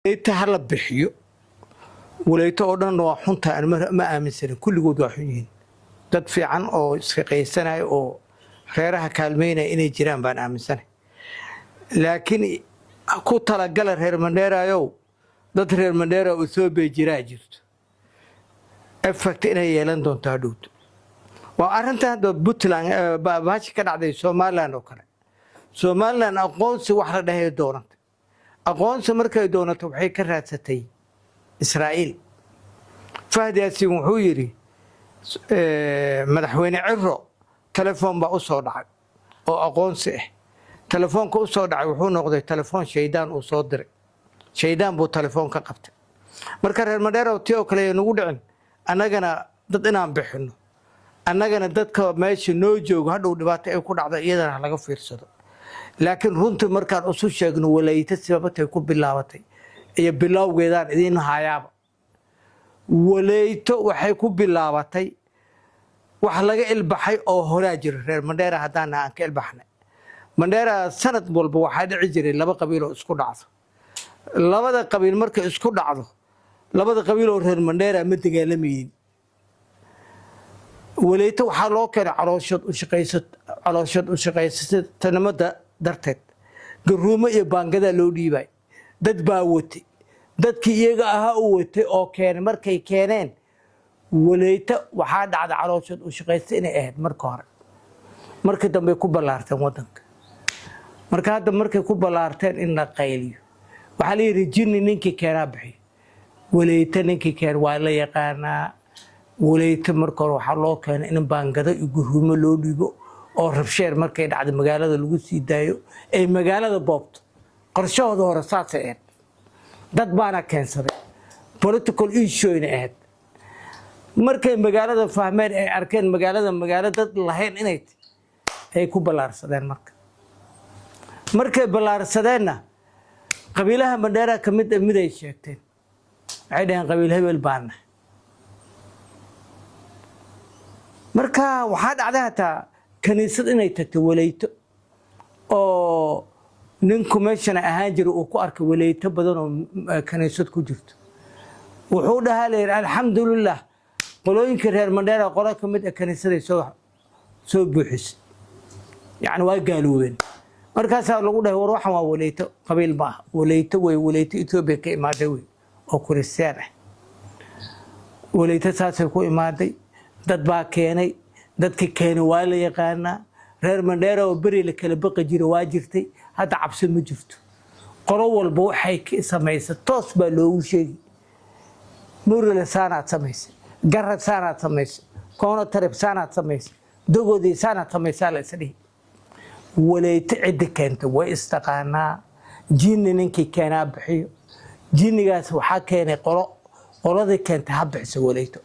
inta hala bixiyo walayto oo dhan waa xunta aan ma aaminsan kulligood waa xun yihiin dad fiican oo iska qeysanayo oo reeraha kaalmeynaya inay jiraan baan aaminsanay laakiin ku tala gal reer Mandheerayo dad reer Mandheera oo soo beejiraa jirto effect inay yeelan doonto hadhowto waa arintan Puntland baabash ka dhacday Soomaaliland oo kale Soomaaliland aqoonsi wax la dhahay doonto aqoonsi markay doonato waxay ka raadsatay Israa'iil Fahd Yaasin wuxuu yiri madaxweyne Cirro telefoon baa u soo dhacay oo aqoonsi ah telefoonka u soo dhacay wuxuu noqday telefoon shaydaan uu soo diray shaydaan buu telefoon ka qabtay marka reer Mandheera oo kale nagu dhicin annagana dad inaan bixino annagana dadka meesha noo joogo hadhow dhibaato ay ku dhacdo iyadana laga fiirsado laakiin runtii markaan u soo sheegno walayta sababtay ku bilaabatay iyo bilowgeedaan idin hayaaba walayto waxay ku bilaabatay wax laga ilbaxay oo horaa jira reer Mandheera hadaan aan ka ilbaxnay Mandheera sanad walba waxa dhici jiray laba qabiil oo isku dhacdo labada qabiil markay isku dhacdo labada qabiil oo reer Mandheera ma dagaalamayeen walayto waxa loo keenay calooshad u shaqeysat tanamada darteed garuumo iyo baangada loo dhiibay dad baa watay dadkii iyaga ahaa u watay oo keenay markay keeneen walayto waxa dhacday calooshad u shaqeysat inay ahayd marka hore markii dambe ku balaarteen wadanka marka hadda markay ku balaarteen in la qayliyo waxa la yiri jinni ninkii keenaa bixi walayto ninkii keen waa la yaqaanaa walayto marka hore waxa loo keenay in baangada iyo garuumo loo dhiibo oo rabsheer markay dhacday magaalada lagu sii daayo ee magaalada boobto qorshahooda hore saasay ahayd dad baana keensaday political issue in ahayd markay magaalada fahmeen ay arkeen magaalada dad lahayn inay ay ku balaarsadeen markay balaarsadeenna qabiilaha Mandheera kamid ay sheegteen waxay dhaheen qabiil hebel baana marka waxa dhacday hataa kaniisad inay tagto walayto oo ninku meeshan ahaan jiray oo ku arkay walayto badan oo kaniisad ku jirto wuxuu dhahay alxamdulillah qolooyinka reer Mandheera qolo kamid ah kaniisada soo buuxis yani waa gaaloobeen markaas lagu dhahay war waxan waa walayto qabiil ma walayto walayto Itoobiya ka imaaday oo Kiristiyaan ah walayto saasay ku imaaday dad baa keenay dadkii keenay waa la yaqaanaa reer Mandheera oo bari la kala baqi jiray waa jirtay hadda cabsi ma jirto qoro walba waxay ka samaysay toos baa loogu sheegay murle saanaad samaysay garad saanaad samaysay koona tarif saanaad samaysay dogoodii saanaad samaysay la isdhihi walayto cid keentay way istaqaanaa jinni ninkii keenaa bixiyo jinnigaas waxa keenay qoladii keentay ha bixiso walayto